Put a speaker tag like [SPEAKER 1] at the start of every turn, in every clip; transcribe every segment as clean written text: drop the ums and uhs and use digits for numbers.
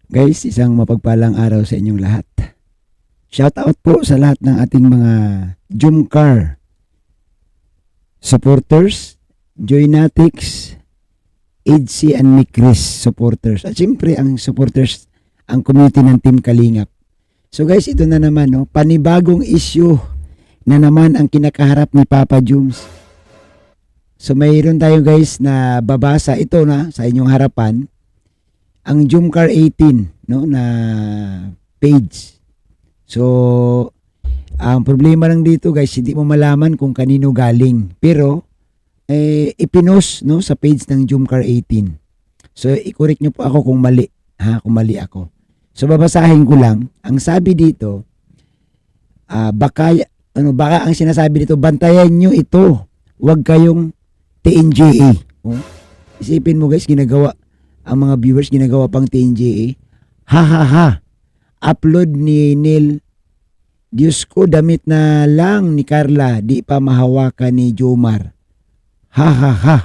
[SPEAKER 1] Guys, isang mapagpalang araw sa inyong lahat. Shout out po sa lahat ng ating mga Jumcar supporters, Joynatics, EDC and Mikris supporters. At siyempre ang supporters, ang community ng Team Kalingap. So guys, ito na naman, no? Panibagong issue na naman ang kinakaharap ni Papa Jums. So mayroon tayo guys na babasa ito na sa inyong harapan. Ang Jumcar 18 no na page. So ang problema lang dito guys, hindi mo malaman kung kanino galing. Pero ipinost no sa page ng Jumcar 18. So i-correct niyo po ako kung mali, kung mali ako. So babasahin ko lang. Ang sabi dito, baka ang sinasabi dito, bantayan niyo ito. Huwag kayong TNJA. Oh. Isipin mo guys, ginagawa ang mga viewers ginagawa pang TNJA. Ha ha ha. Upload ni Neil. Diyos ko, damit na lang ni Carla, di pa mahawakan ni Jomar. Ha ha ha.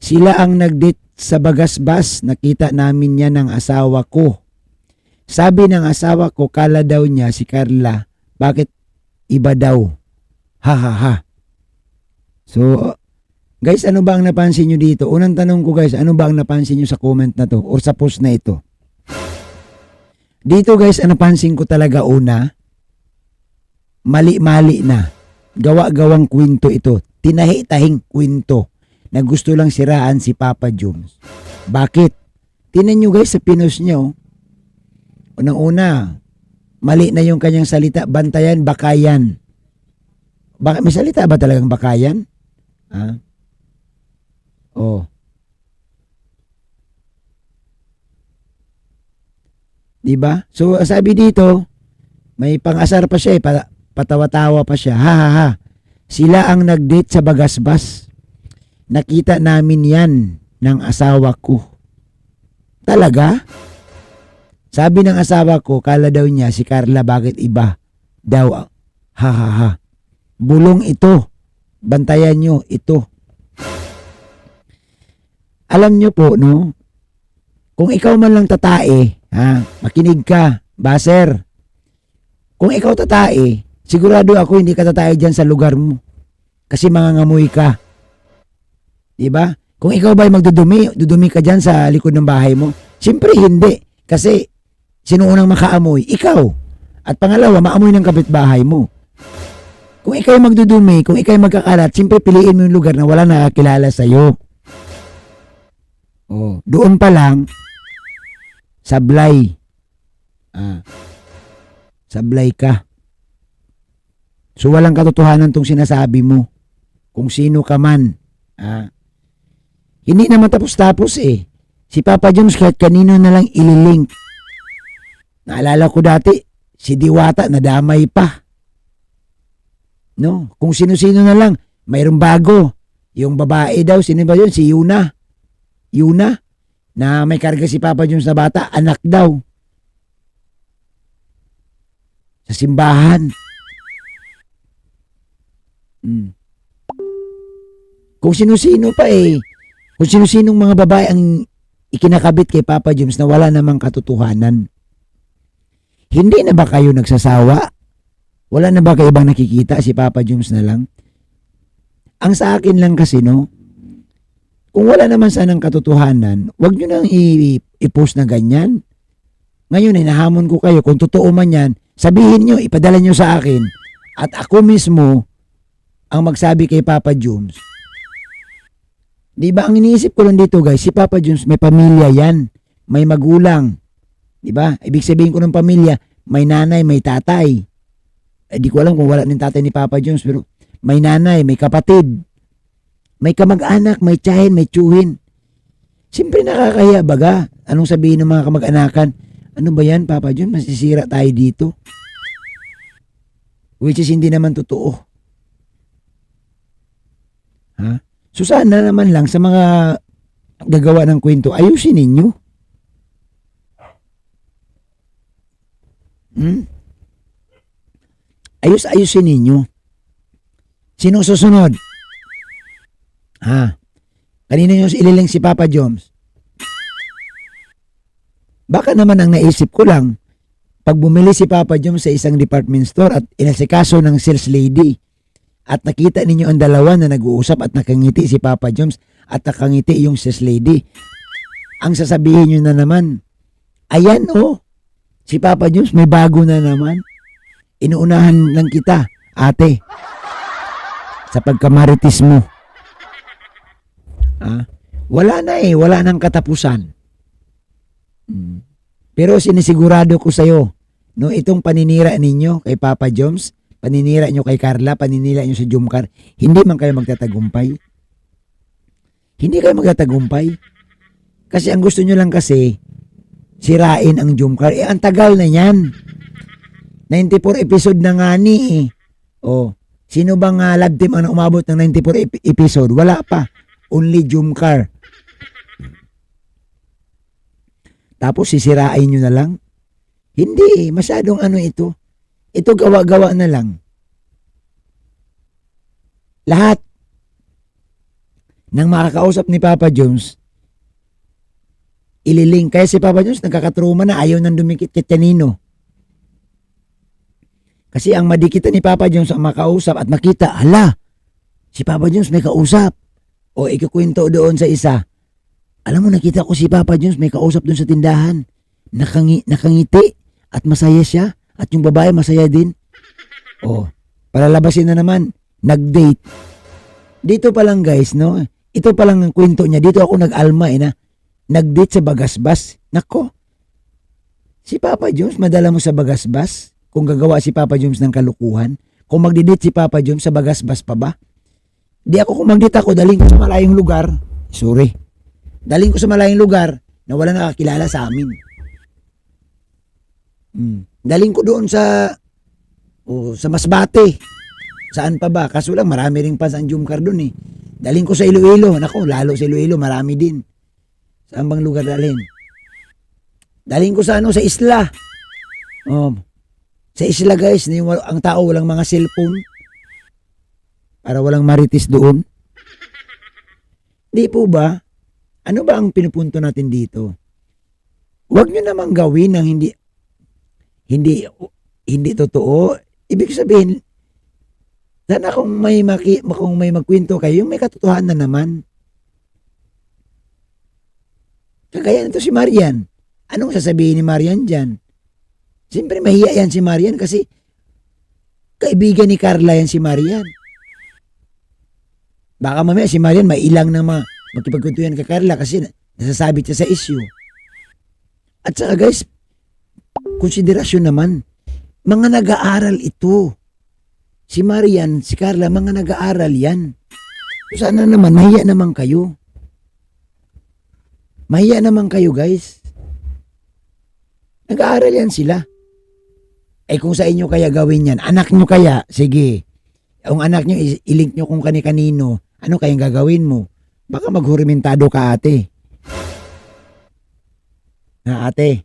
[SPEAKER 1] Sila ang nagdate sa Bagasbas, nakita namin yan ng asawa ko. Sabi ng asawa ko, kala daw niya si Carla, bakit iba daw? Ha ha ha. So, guys, ano ba ang napansin nyo dito? Unang tanong ko guys, ano ba ang napansin nyo sa comment na to or sa post na ito? Dito guys, ang napansin ko talaga una, mali-mali na. Gawa-gawang kwento ito. Tinahi-tahing kwento na gusto lang siraan si Papa Jums. Bakit? Tingnan nyo guys sa pinost nyo. Unang-una, mali na yung kanyang salita. Bantayan, bakayan. May salita ba talagang bakayan? Ha? Oh. Diba? So, sabi dito, may pang-asar pa siya patawa-tawa pa siya. Ha ha ha. Sila ang nag-date sa Bagasbas. Nakita namin yan ng asawa ko. Talaga? Sabi ng asawa ko, kala daw niya si Carla bakit iba daw. Ha ha ha. Bulong ito. Bantayan nyo ito. Alam nyo po, no? Kung ikaw man lang tatae, makinig ka, baser. Kung ikaw tatae, sigurado ako hindi ka tatae dyan sa lugar mo. Kasi mangangamoy ka. Diba? Kung ikaw ba ay dudumi ka dyan sa likod ng bahay mo? Siyempre hindi. Kasi sino unang makaamoy? Ikaw. At pangalawa, maamoy ng kapitbahay mo. Kung ikaw ay magdudumi, kung ikaw ay magkakalat, siyempre piliin mo yung lugar na wala nakakilala sa'yo. Oh, doon pa lang sablay. Sablay ka. So walang katotohanan tong sinasabi mo. Kung sino ka man. Hindi naman tapos-tapos eh. Si Papa Jums kahit kanino na lang ililink. Naalala ko dati, si Diwata nadamay pa. No, kung sino-sino na lang, mayroong bago. Yung babae daw, sino ba yun? Si Yuna, na may karga si Papa Jums na bata, anak daw. Sa simbahan. Kung sino-sino pa eh. Kung sino-sinong mga babae ang ikinakabit kay Papa Jums na wala namang katotohanan. Hindi na ba kayo nagsasawa? Wala na ba kayo ibang nakikita? Si Papa Jums na lang? Ang sa akin lang kasi, no? Kung wala naman sanang katotohanan, wag nyo nang i-post na ganyan. Ngayon, hinahamon ko kayo. Kung totoo man yan, sabihin nyo, ipadala nyo sa akin. At ako mismo ang magsabi kay Papa Jums. Diba, ang iniisip ko lang dito guys, si Papa Jums may pamilya yan. May magulang. Diba? Ibig sabihin ko ng pamilya, may nanay, may tatay. Di ko alam kung wala ng tatay ni Papa Jums, pero may nanay, may kapatid. May kamag-anak, may tiyahin, may tiyuhin. Siyempre nakakahiya baga. Anong sabihin ng mga kamag-anakan? Ano ba yan, Papa Jums? Masisira tayo dito. Which is hindi naman totoo. So sana naman lang sa mga gagawa ng kwento, ayusin ninyo. Ayusin ninyo. Sino susunod? Kanina nyo ililing si Papa Jums? Baka naman ang naisip ko lang, pag bumili si Papa Joms sa isang department store at inasikaso ng sales lady at nakita ninyo ang dalawa na nag-uusap at nakangiti si Papa Joms at nakangiti yung sales lady, ang sasabihin nyo na naman, ayan oh, si Papa Joms may bago na naman. Inuunahan lang kita, ate, sa pagkamaritis mo. Wala na wala nang katapusan. Pero sinisigurado ko sa'yo, no, itong paninira ninyo kay Papa Joms, paninira nyo kay Carla, paninira nyo sa Jumcar, hindi man kayo magtatagumpay. Hindi kayo magtatagumpay. Kasi ang gusto nyo lang kasi, sirain ang Jumcar. Ang tagal na yan. 94 episode na nga ni sino bang love team ang umabot ng 94 episode? Wala pa. Only Jumcar. Tapos sisirain nyo na lang? Hindi, masyadong ito. Ito gawa-gawa na lang. Lahat ng makakausap ni Papa Joms, ililing. Kaya si Papa Joms nagkakatruma na ayaw nang dumikit kay Tanino. Kasi ang madikitan ni Papa Joms ang makausap at makita, hala, si Papa Joms may kausap. O ikukwento doon sa isa. Alam mo, nakita ko si Papa Joms may kausap doon sa tindahan. Nakangiti at masaya siya. At yung babae masaya din. Palalabasin na naman. Nag-date. Dito pa lang guys, no? Ito pa lang ang kwento niya. Dito ako nag-alma na. Nag-date sa Bagasbas. Nako. Si Papa Joms madala mo sa Bagasbas? Kung gagawa si Papa Joms ng kalukuhan? Kung magdi-date si Papa Joms sa Bagasbas pa ba? Di ako kung mag-date ako, daling ko sa malayong lugar. Sorry. Daling ko sa malayong lugar na wala nakakilala sa amin. Daling ko doon sa Masbate. Saan pa ba? Kaso lang marami ring fans ang Jumcar doon Daling ko sa Iloilo. Nako, lalo sa Iloilo, marami din. Saan bang lugar dalhin? Daling ko sa sa isla. Sa isla guys, ang tao walang mga cellphone. Para walang maritis doon. Di po ba? Ano ba ang pinupunto natin dito? Huwag nyo namang gawin ng hindi totoo. Ibig sabihin, sana kung may magkwento kayo, yung may katotohanan naman. Kagaya nito si Marian. Anong sasabihin ni Marian dyan? Siyempre mahiya yan si Marian kasi kaibigan ni Carla yan si Marian. Baka mamaya si Marian may ilang na makipagkwentuhan kay Carla kasi nasasabit siya sa issue. At saka guys, konsiderasyon naman, mga nag-aaral ito. Si Marian, si Carla, mga nag-aaral yan. Sana naman, mahiya naman kayo. Mahiya naman kayo guys. Nag-aaral yan sila. Kung sa inyo kaya gawin yan, anak nyo kaya, sige. Ang anak nyo, ilink nyo kung kani-kanino, ano kayang gagawin mo? Baka maghurimentado ka ate. Ate.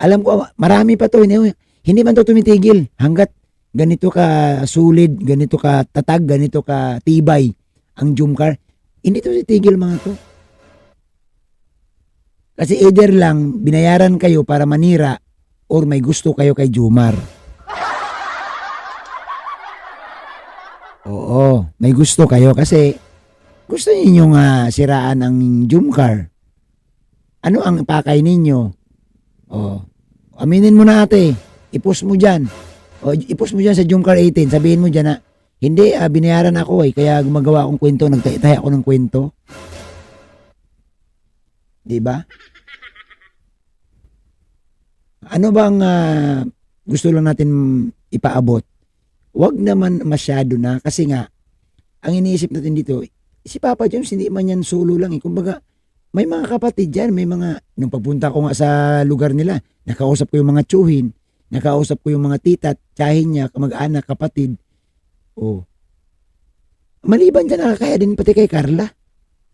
[SPEAKER 1] Alam ko, marami pa to. Hindi man to tumitigil. Hanggat ganito ka sulid, ganito ka tatag, ganito ka tibay ang Jumcar, hindi to titigil mga to. Kasi either lang, binayaran kayo para manira or may gusto kayo kay Jumar. Oo, may gusto kayo kasi gusto ninyong siraan ang Jumcar. Ano ang pakay ninyo? Aminin mo na ate, i-post mo dyan. I-post mo dyan sa Jumcar 18, sabihin mo dyan na, hindi, binayaran ako kaya gumagawa akong kwento, nagtaytay ako ng kwento. Diba? Ano bang gusto lang natin ipaabot? Huwag naman masyado na kasi nga, ang iniisip natin dito, si Papa Joms hindi man yan solo lang Kumbaga, may mga kapatid dyan, may mga, nung pagpunta ko nga sa lugar nila, nakausap ko yung mga tsuhin, nakausap ko yung mga tita, tsahin niya, kamag-anak, kapatid. Maliban dyan, nakakaya din pati kay Carla.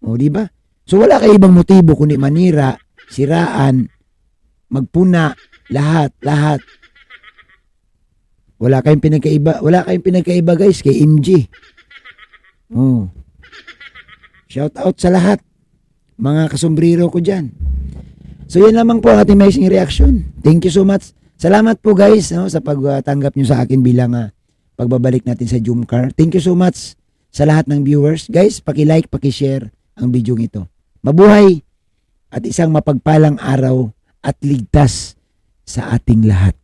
[SPEAKER 1] Diba? So wala kayo ibang motibo kundi manira, siraan, magpuna, lahat. Wala kayong pinagkaiba guys kay MG. Shout out sa lahat. mga kasombrero ko dyan. So yan lamang po ang ating amazing reaction. Thank you so much. Salamat po guys no, sa pagtanggap nyo sa akin bilang pagbabalik natin sa Zoomcar. Thank you so much sa lahat ng viewers. Guys, paki-like, paki-share ang video ito. Mabuhay at isang mapagpalang araw at ligtas sa ating lahat.